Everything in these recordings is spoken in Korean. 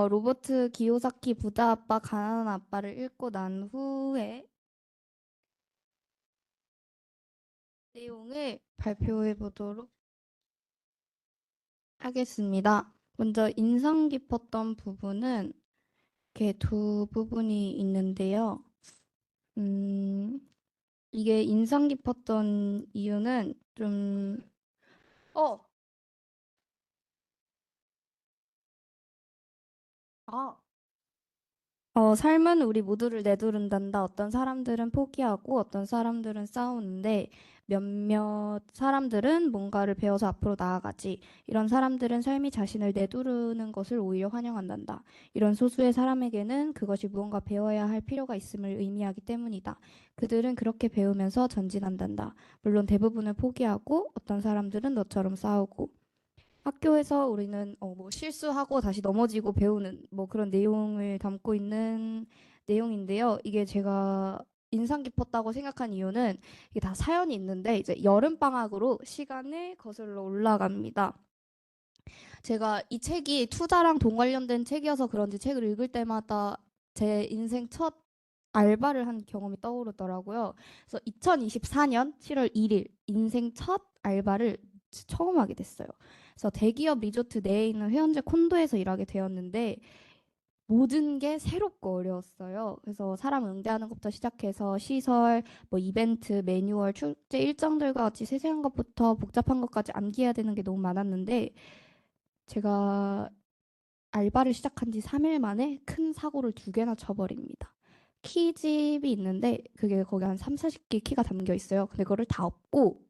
로버트 기요사키 부자 아빠 가난한 아빠를 읽고 난 후에 내용을 발표해 보도록 하겠습니다. 먼저 인상 깊었던 부분은 이렇게 두 부분이 있는데요. 음, 이게 인상 깊었던 이유는 어, 아, 삶은 우리 모두를 내두른단다. 어떤 사람들은 포기하고 어떤 사람들은 싸우는데 몇몇 사람들은 뭔가를 배워서 앞으로 나아가지. 이런 사람들은 삶이 자신을 내두르는 것을 오히려 환영한단다. 이런 소수의 사람에게는 그것이 무언가 배워야 할 필요가 있음을 의미하기 때문이다. 그들은 그렇게 배우면서 전진한단다. 물론 대부분은 포기하고 어떤 사람들은 너처럼 싸우고 학교에서 우리는 뭐 실수하고 다시 넘어지고 배우는 뭐 그런 내용을 담고 있는 내용인데요. 이게 제가 인상 깊었다고 생각한 이유는 이게 다 사연이 있는데 이제 여름 방학으로 시간을 거슬러 올라갑니다. 제가 이 책이 투자랑 돈 관련된 책이어서 그런지 책을 읽을 때마다 제 인생 첫 알바를 한 경험이 떠오르더라고요. 그래서 2024년 7월 1일 인생 첫 알바를 처음 하게 됐어요. 그래서 대기업 리조트 내에 있는 회원제 콘도에서 일하게 되었는데 모든 게 새롭고 어려웠어요. 그래서 사람 응대하는 것부터 시작해서 시설, 뭐 이벤트, 매뉴얼, 축제 일정들과 같이 세세한 것부터 복잡한 것까지 암기해야 되는 게 너무 많았는데 제가 알바를 시작한 지 3일 만에 큰 사고를 두 개나 쳐버립니다. 키집이 있는데 그게 거기 한 3, 40개 키가 담겨 있어요. 근데 그거를 다 없고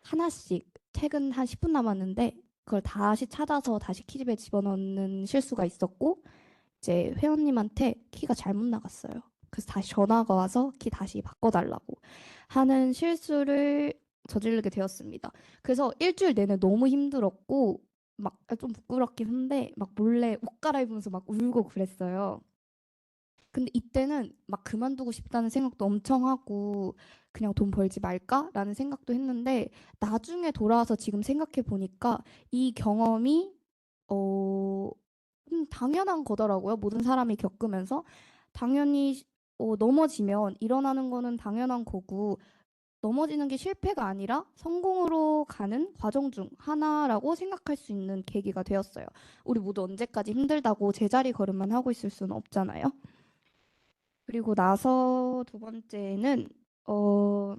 하나씩 퇴근 한 10분 남았는데 그걸 다시 찾아서 다시 키집에 집어넣는 실수가 있었고 이제 회원님한테 키가 잘못 나갔어요. 그래서 다시 전화가 와서 키 다시 바꿔달라고 하는 실수를 저지르게 되었습니다. 그래서 일주일 내내 너무 힘들었고 막 좀 부끄럽긴 한데 막 몰래 옷 갈아입으면서 막 울고 그랬어요. 근데 이때는 막 그만두고 싶다는 생각도 엄청 하고 그냥 돈 벌지 말까라는 생각도 했는데 나중에 돌아와서 지금 생각해 보니까 이 경험이 어, 당연한 거더라고요. 모든 사람이 겪으면서 당연히 넘어지면 일어나는 거는 당연한 거고 넘어지는 게 실패가 아니라 성공으로 가는 과정 중 하나라고 생각할 수 있는 계기가 되었어요. 우리 모두 언제까지 힘들다고 제자리 걸음만 하고 있을 수는 없잖아요. 그리고 나서 두 번째는 어,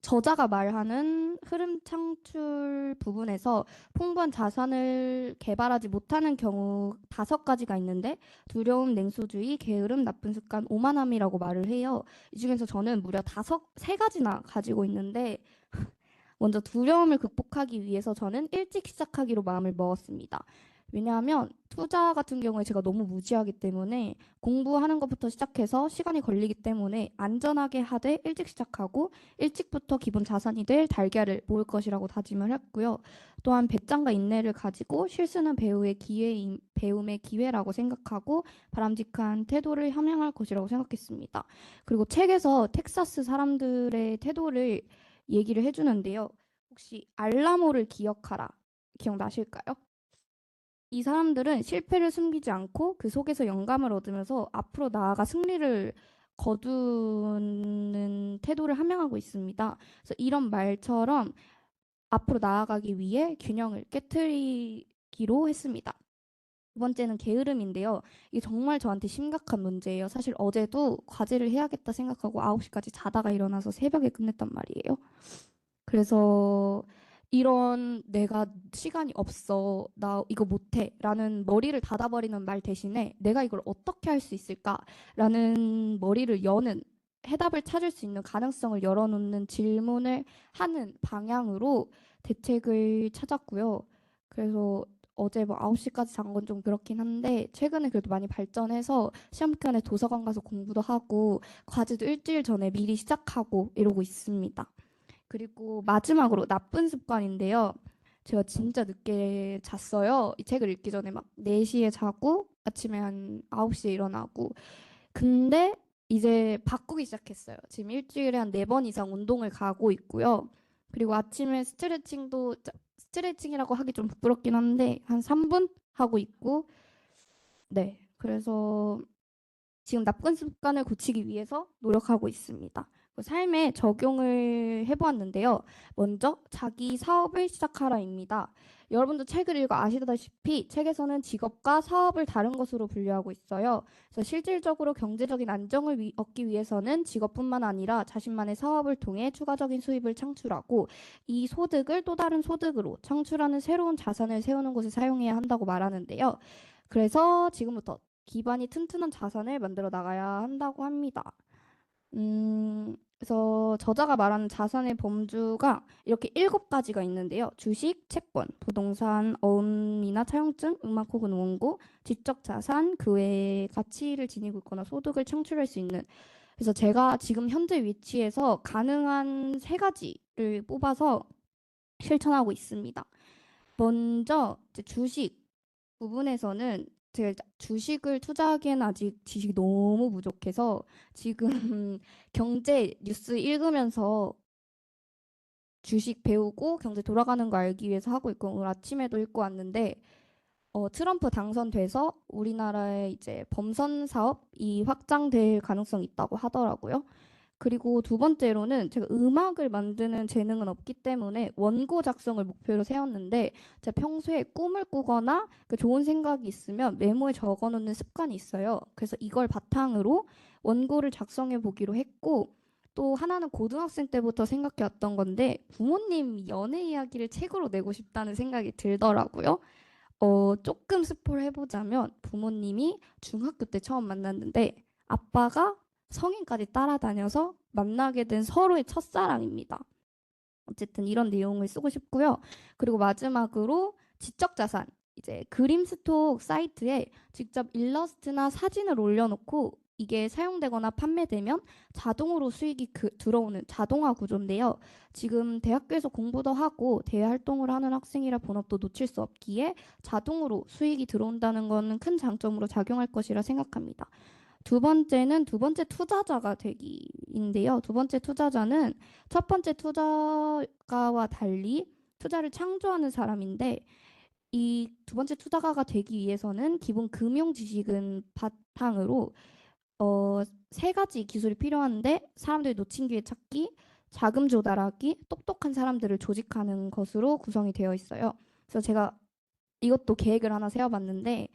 저자가 말하는 흐름 창출 부분에서 풍부한 자산을 개발하지 못하는 경우 5가지가 있는데 두려움, 냉소주의, 게으름, 나쁜 습관, 오만함이라고 말을 해요. 이 중에서 저는 무려 세 가지나 가지고 있는데 먼저 두려움을 극복하기 위해서 저는 일찍 시작하기로 마음을 먹었습니다. 왜냐하면 투자 같은 경우에 제가 너무 무지하기 때문에 공부하는 것부터 시작해서 시간이 걸리기 때문에 안전하게 하되 일찍 시작하고 일찍부터 기본 자산이 될 달걀을 모을 것이라고 다짐을 했고요. 또한 배짱과 인내를 가지고 실수는 배움의 기회라고 생각하고 바람직한 태도를 함양할 것이라고 생각했습니다. 그리고 책에서 텍사스 사람들의 태도를 얘기를 해주는데요. 혹시 알라모를 기억하라 기억나실까요? 이 사람들은 실패를 숨기지 않고 그 속에서 영감을 얻으면서 앞으로 나아가 승리를 거두는 태도를 함양하고 있습니다. 그래서 이런 말처럼 앞으로 나아가기 위해 균형을 깨트리기로 했습니다. 두 번째는 게으름인데요. 이게 정말 저한테 심각한 문제예요. 사실 어제도 과제를 해야겠다 생각하고 9시까지 자다가 일어나서 새벽에 끝냈단 말이에요. 그래서 이런 내가 시간이 없어, 나 이거 못해 라는 머리를 닫아버리는 말 대신에 내가 이걸 어떻게 할 수 있을까 라는 머리를 여는 해답을 찾을 수 있는 가능성을 열어놓는 질문을 하는 방향으로 대책을 찾았고요. 그래서 어제 뭐 9시까지 잔 건 좀 그렇긴 한데 최근에 그래도 많이 발전해서 시험 기간에 도서관 가서 공부도 하고 과제도 일주일 전에 미리 시작하고 이러고 있습니다. 그리고 마지막으로 나쁜 습관인데요. 제가 진짜 늦게 잤어요. 이 책을 읽기 전에 막 4시에 자고 아침에 한 9시에 일어나고. 근데 이제 바꾸기 시작했어요. 지금 일주일에 한 4번 이상 운동을 가고 있고요. 그리고 아침에 스트레칭이라고 하기 좀 부끄럽긴 한데 한 3분 하고 있고 네. 그래서 지금 나쁜 습관을 고치기 위해서 노력하고 있습니다. 그 삶에 적용을 해보았는데요. 먼저 자기 사업을 시작하라입니다. 여러분도 책을 읽어 아시다시피 책에서는 직업과 사업을 다른 것으로 분류하고 있어요. 그래서 실질적으로 경제적인 안정을 얻기 위해서는 직업뿐만 아니라 자신만의 사업을 통해 추가적인 수입을 창출하고 이 소득을 또 다른 소득으로 창출하는 새로운 자산을 세우는 곳에 사용해야 한다고 말하는데요. 그래서 지금부터 기반이 튼튼한 자산을 만들어 나가야 한다고 합니다. 그래서 저자가 말하는 자산의 범주가 이렇게 7가지가 있는데요. 주식, 채권, 부동산, 어음이나 차용증, 음악 혹은 원고, 지적 자산, 그 외에 가치를 지니고 있거나 소득을 창출할 수 있는. 그래서 제가 지금 현재 위치에서 가능한 3가지를 뽑아서 실천하고 있습니다. 먼저 이제 주식 부분에서는 제가 주식을 투자하기엔 아직 지식이 너무 부족해서 지금 경제 뉴스 읽으면서 주식 배우고 경제 돌아가는 거 알기 위해서 하고 있고 오늘 아침에도 읽고 왔는데 트럼프 당선돼서 우리나라의 이제 범선 사업이 확장될 가능성이 있다고 하더라고요. 그리고 두 번째로는 제가 음악을 만드는 재능은 없기 때문에 원고 작성을 목표로 세웠는데 제가 평소에 꿈을 꾸거나 그 좋은 생각이 있으면 메모에 적어놓는 습관이 있어요. 그래서 이걸 바탕으로 원고를 작성해 보기로 했고 또 하나는 고등학생 때부터 생각해 왔던 건데 부모님 연애 이야기를 책으로 내고 싶다는 생각이 들더라고요. 조금 스포를 해보자면 부모님이 중학교 때 처음 만났는데 아빠가 성인까지 따라다녀서 만나게 된 서로의 첫사랑입니다. 어쨌든 이런 내용을 쓰고 싶고요. 그리고 마지막으로 지적자산. 이제 그림스톡 사이트에 직접 일러스트나 사진을 올려놓고 이게 사용되거나 판매되면 자동으로 수익이 들어오는 자동화 구조인데요. 지금 대학교에서 공부도 하고 대외 활동을 하는 학생이라 본업도 놓칠 수 없기에 자동으로 수익이 들어온다는 것은 큰 장점으로 작용할 것이라 생각합니다. 두 번째는 두 번째 투자자가 되기인데요. 두 번째 투자자는 첫 번째 투자가와 달리 투자를 창조하는 사람인데 이 두 번째 투자가가 되기 위해서는 기본 금융 지식은 바탕으로 3가지 기술이 필요한데 사람들이 놓친 기회 찾기, 자금 조달하기, 똑똑한 사람들을 조직하는 것으로 구성이 되어 있어요. 그래서 제가 이것도 계획을 하나 세워봤는데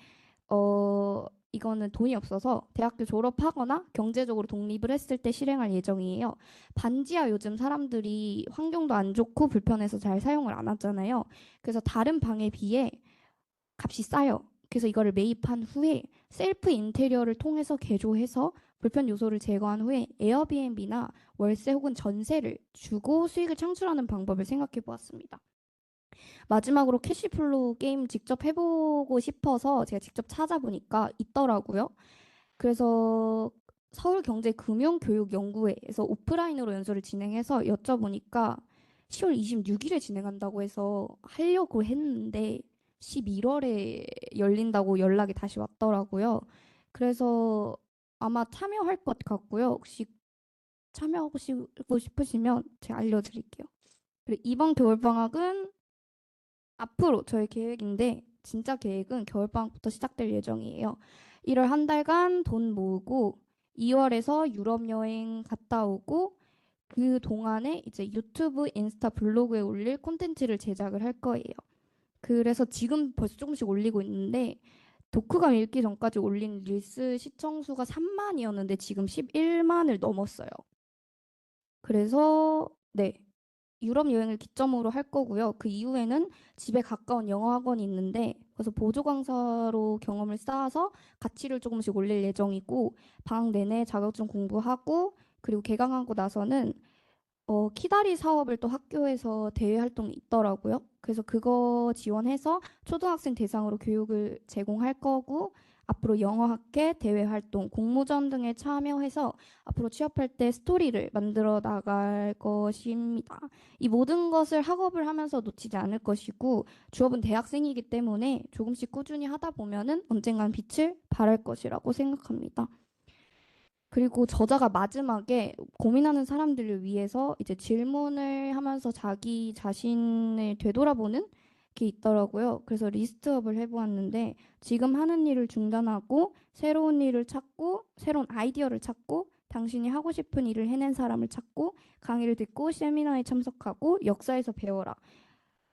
이거는 돈이 없어서 대학교 졸업하거나 경제적으로 독립을 했을 때 실행할 예정이에요. 반지하 요즘 사람들이 환경도 안 좋고 불편해서 잘 사용을 안 하잖아요. 그래서 다른 방에 비해 값이 싸요. 그래서 이거를 매입한 후에 셀프 인테리어를 통해서 개조해서 불편 요소를 제거한 후에 에어비앤비나 월세 혹은 전세를 주고 수익을 창출하는 방법을 생각해 보았습니다. 마지막으로 캐시플로우 게임 직접 해보고 싶어서 제가 직접 찾아보니까 있더라고요. 그래서 서울경제금융교육연구회에서 오프라인으로 연수를 진행해서 여쭤보니까 10월 26일에 진행한다고 해서 하려고 했는데 11월에 열린다고 연락이 다시 왔더라고요. 그래서 아마 참여할 것 같고요. 혹시 참여하고 싶으시면 제가 알려드릴게요. 그리고 이번 겨울방학은 앞으로 저의 계획인데 진짜 계획은 겨울방학부터 시작될 예정이에요. 1월 한 달간 돈 모으고 2월에서 유럽 여행 갔다 오고 그 동안에 이제 유튜브, 인스타, 블로그에 올릴 콘텐츠를 제작을 할 거예요. 그래서 지금 벌써 조금씩 올리고 있는데 독후감 읽기 전까지 올린 릴스 시청 수가 3만이었는데 지금 11만을 넘었어요. 그래서 네, 유럽 여행을 기점으로 할 거고요. 그 이후에는 집에 가까운 영어 학원이 있는데 그래서 보조 강사로 경험을 쌓아서 가치를 조금씩 올릴 예정이고 방학 내내 자격증 공부하고 그리고 개강하고 나서는 키다리 사업을 또 학교에서 대외 활동이 있더라고요. 그래서 그거 지원해서 초등학생 대상으로 교육을 제공할 거고 앞으로 영어 학회, 대외 활동, 공모전 등에 참여해서 앞으로 취업할 때 스토리를 만들어 나갈 것입니다. 이 모든 것을 학업을 하면서 놓치지 않을 것이고 주업은 대학생이기 때문에 조금씩 꾸준히 하다 보면은 언젠간 빛을 발할 것이라고 생각합니다. 그리고 저자가 마지막에 고민하는 사람들을 위해서 이제 질문을 하면서 자기 자신을 되돌아보는 게 있더라고요. 그래서 리스트업을 해보았는데 지금 하는 일을 중단하고 새로운 일을 찾고 새로운 아이디어를 찾고 당신이 하고 싶은 일을 해낸 사람을 찾고 강의를 듣고 세미나에 참석하고 역사에서 배워라.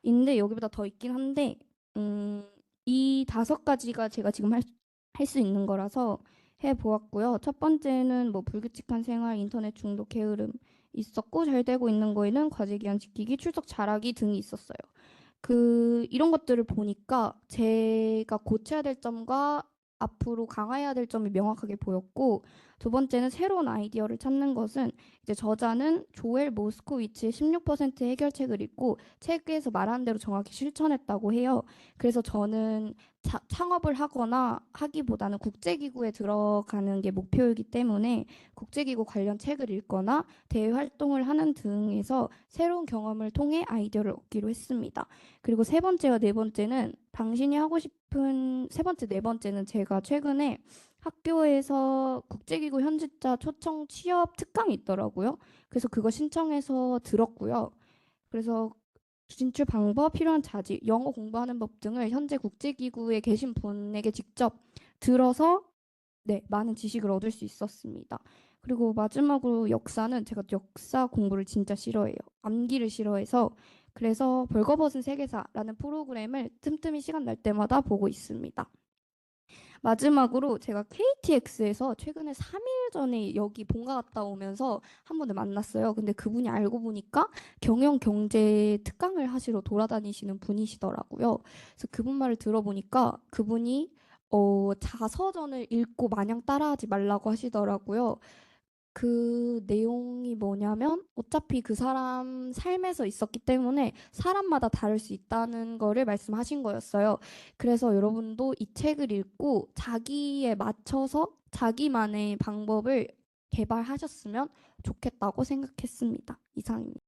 인데 여기보다 더 있긴 한데 음, 이 5가지가 제가 지금 할 수 있는 거라서 해보았고요. 첫 번째는 뭐 불규칙한 생활, 인터넷 중독, 게으름 있었고 잘 되고 있는 거에는 과제 기한 지키기, 출석 잘하기 등이 있었어요. 이런 것들을 보니까 제가 고쳐야 될 점과 앞으로 강화해야 될 점이 명확하게 보였고, 두 번째는 새로운 아이디어를 찾는 것은 이제 저자는 조엘 모스코위치의 16% 해결책을 읽고 책에서 말하는 대로 정확히 실천했다고 해요. 그래서 저는 창업을 하거나 하기보다는 국제기구에 들어가는 게 목표이기 때문에 국제기구 관련 책을 읽거나 대외 활동을 하는 등에서 새로운 경험을 통해 아이디어를 얻기로 했습니다. 그리고 세 번째와 네 번째는 당신이 하고 싶은 세 번째, 네 번째는 제가 최근에 학교에서 국제기구 현지자 초청 취업 특강이 있더라고요. 그래서 그거 신청해서 들었고요. 그래서 진출 방법, 필요한 자질, 영어 공부하는 법 등을 현재 국제기구에 계신 분에게 직접 들어서 네, 많은 지식을 얻을 수 있었습니다. 그리고 마지막으로 역사는 제가 역사 공부를 진짜 싫어해요. 암기를 싫어해서 그래서 벌거벗은 세계사라는 프로그램을 틈틈이 시간 날 때마다 보고 있습니다. 마지막으로 제가 KTX에서 최근에 3일 전에 여기 본가 갔다 오면서 한 분을 만났어요. 근데 그분이 알고 보니까 경영 경제 특강을 하시러 돌아다니시는 분이시더라고요. 그래서 그분 말을 들어보니까 그분이 자서전을 읽고 마냥 따라하지 말라고 하시더라고요. 그 내용이 뭐냐면 어차피 그 사람 삶에서 있었기 때문에 사람마다 다를 수 있다는 거를 말씀하신 거였어요. 그래서 여러분도 이 책을 읽고 자기에 맞춰서 자기만의 방법을 개발하셨으면 좋겠다고 생각했습니다. 이상입니다.